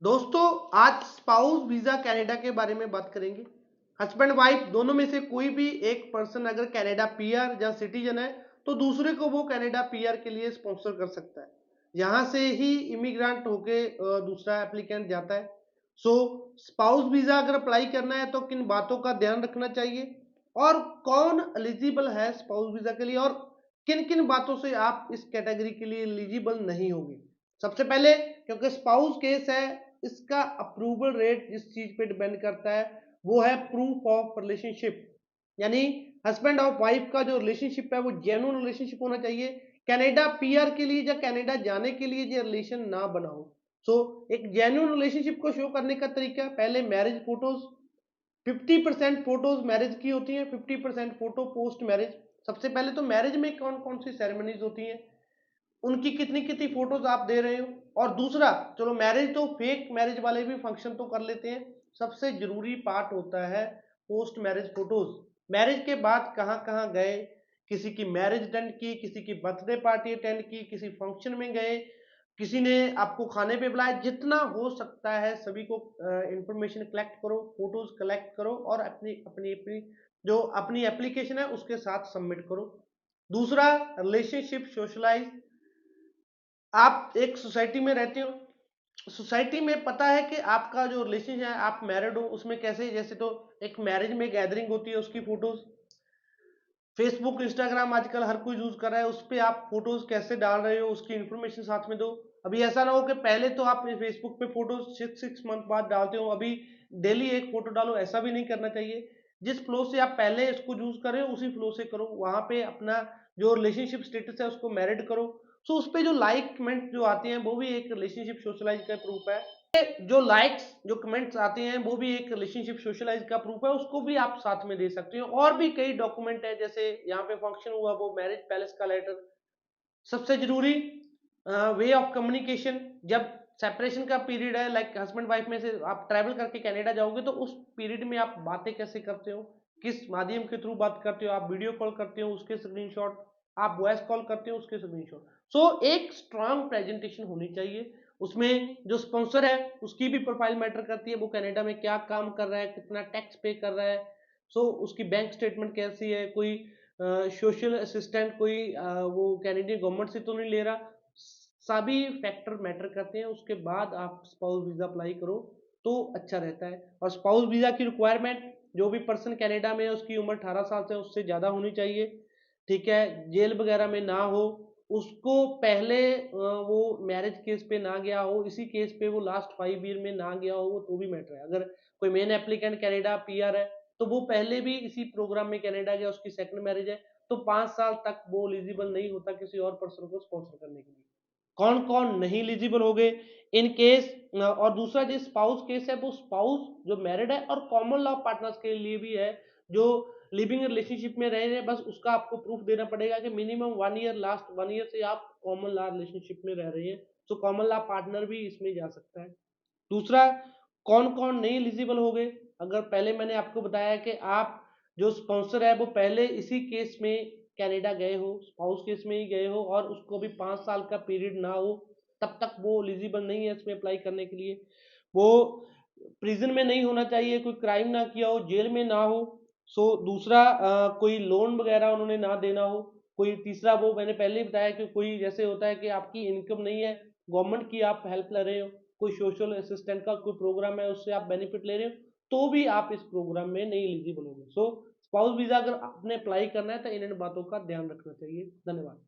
दोस्तों, आज spouse visa Canada के बारे में बात करेंगे। हस्बैंड वाइफ दोनों में से कोई भी एक पर्सन अगर कनाडा पीआर या सिटीजन है तो दूसरे को वो कनाडा पीआर के लिए स्पॉन्सर कर सकता है। यहाँ से ही इमिग्रेंट होके दूसरा एप्लीकेंट जाता है। सो स्पाउस वीजा अगर अप्लाई करना है तो किन बातों का ध्यान रखना चाहिए और कौन एलिजिबल है स्पाउस वीजा के लिए और किन किन बातों से आप इस कैटेगरी के लिए एलिजिबल नहीं होंगे। सबसे पहले, क्योंकि स्पाउस केस है, इसका अप्रूवल रेट जिस चीज पे डिपेंड करता है वो है प्रूफ ऑफ रिलेशनशिप। यानी हस्बैंड ऑफ वाइफ का जो रिलेशनशिप है वो जेन्युइन रिलेशनशिप होना चाहिए। कनाडा पीआर के लिए या कनाडा जाने के लिए ये रिलेशन ना बना हो। सो एक जेन्युइन रिलेशनशिप को शो करने का तरीका, पहले मैरिज फोटोज। 50% फोटोज मैरिज की होती हैं, 50% फोटो पोस्ट मैरिज। सबसे पहले तो मैरिज में कौन कौन सी सेरेमनीज होती हैं, उनकी कितनी कितनी फोटोज आप दे रहे हो। और दूसरा, चलो मैरिज तो फेक मैरिज वाले भी फंक्शन तो कर लेते हैं, सबसे जरूरी पार्ट होता है पोस्ट मैरिज फोटोज। मैरिज के बाद कहाँ कहाँ गए, किसी की मैरिज अटेंड की, किसी की बर्थडे पार्टी अटेंड की, किसी फंक्शन में गए, किसी ने आपको खाने पे बुलाया, जितना हो सकता है सभी को इंफॉर्मेशन कलेक्ट करो, फोटोज कलेक्ट करो और अपनी अपनी अपनी जो अपनी एप्लीकेशन है उसके साथ सबमिट करो। दूसरा, रिलेशनशिप सोशलाइज। आप एक सोसाइटी में रहते हो, सोसाइटी में पता है कि आपका जो रिलेशन है, आप मैरिड हो, उसमें कैसे, जैसे तो एक मैरिज में गैदरिंग होती है उसकी फोटोज। फेसबुक इंस्टाग्राम आजकल हर कोई यूज कर रहा है, उस पर आप फोटोज कैसे डाल रहे हो उसकी इंफॉर्मेशन साथ में दो। अभी ऐसा ना हो कि पहले तो आप फेसबुक पे फोटोज 6 मंथ बाद डालते हो, अभी डेली एक फोटो डालो, ऐसा भी नहीं करना चाहिए। जिस फ्लो से आप पहले इसको यूज कर रहे हो उसी फ्लो से करो, वहां पे अपना जो रिलेशनशिप स्टेटस है उसको मैरिड करो। सो उस पे जो लाइक कमेंट जो आते हैं वो भी एक रिलेशनशिप सोशलाइज का प्रूफ है। जो लाइक्स जो कमेंट्स आते हैं वो भी एक रिलेशनशिप सोशलाइज का प्रूफ है, उसको भी आप साथ में दे सकते हो। और भी कई डॉक्यूमेंट है, जैसे यहाँ पे फंक्शन हुआ वो मैरिज पैलेस का लेटर। सबसे जरूरी, वे ऑफ कम्युनिकेशन। जब सेपरेशन का पीरियड है, लाइक हस्बैंड वाइफ में से आप ट्रैवल करके कनाडा जाओगे तो उस पीरियड में आप बातें कैसे करते हो, किस माध्यम के थ्रू बात करते हो, आप वीडियो कॉल करते हो उसके स्क्रीनशॉट, आप वॉइस कॉल करते हो उसके स्क्रीनशॉट। सो एक स्ट्रांग प्रेजेंटेशन होनी चाहिए। उसमें जो स्पॉन्सर है उसकी भी प्रोफाइल मैटर करती है, वो कनाडा में क्या काम कर रहा है, कितना टैक्स पे कर रहा है। सो उसकी बैंक स्टेटमेंट कैसी है, कोई सोशल असिस्टेंट कोई वो कैनेडियन गवर्नमेंट से तो नहीं ले रहा। सभी फैक्टर मैटर करते हैं, उसके बाद आप स्पाउस वीजा अप्लाई करो तो अच्छा रहता है। और स्पाउस वीजा की रिक्वायरमेंट, जो भी पर्सन कनाडा में है उसकी उम्र 18 साल से उससे ज्यादा होनी चाहिए। ठीक है, जेल वगैरह में ना हो, उसको पहले वो मैरिज केस पे ना गया हो, इसी केस पे वो लास्ट 5 ईयर में ना गया हो, वो तो भी मैटर है। अगर कोई मेन एप्लीकेंट कनाडा पीआर है तो वो पहले भी इसी प्रोग्राम में कनाडा गया, उसकी सेकंड मैरिज है, तो 5 साल तक वो एलिजिबल नहीं होता किसी और पर्सन को स्पॉन्सर करने के लिए। कौन कौन नहीं एलिजिबल हो गए इन केस। और दूसरा जो स्पाउस केस है, वो स्पाउस जो मैरिड है और कॉमन लॉ पार्टनर्स के लिए भी है, जो लिविंग रिलेशनशिप में रह रहे हैं, बस उसका आपको प्रूफ देना पड़ेगा कि मिनिमम 1 ईयर, लास्ट 1 ईयर से आप कॉमन लॉ रिलेशनशिप में रह रहे हैं। तो कॉमन लॉ पार्टनर भी इसमें जा सकता है। दूसरा, कौन कौन नहीं एलिजिबल हो गए। अगर पहले मैंने आपको बताया कि आप जो स्पॉन्सर है वो पहले इसी केस में कनाडा गए हो, स्पाउस केस में ही गए हो और उसको भी 5 साल का पीरियड ना हो, तब तक वो एलिजिबल नहीं है इसमें अप्लाई करने के लिए। वो प्रिजन में नहीं होना चाहिए, कोई क्राइम ना किया हो, जेल में ना हो। सो दूसरा, कोई लोन वगैरह उन्होंने ना देना हो। कोई तीसरा, वो मैंने पहले ही बताया कि कोई जैसे होता है कि आपकी इनकम नहीं है, गवर्नमेंट की आप हेल्प ले रहे हो, कोई सोशल असिस्टेंट का कोई प्रोग्राम है उससे आप बेनिफिट ले रहे हो, तो भी आप इस प्रोग्राम में नहीं एलिजिबल होंगे। सो स्पाउस वीजा अगर आपने अप्लाई करना है तो इन बातों का ध्यान रखना चाहिए। धन्यवाद।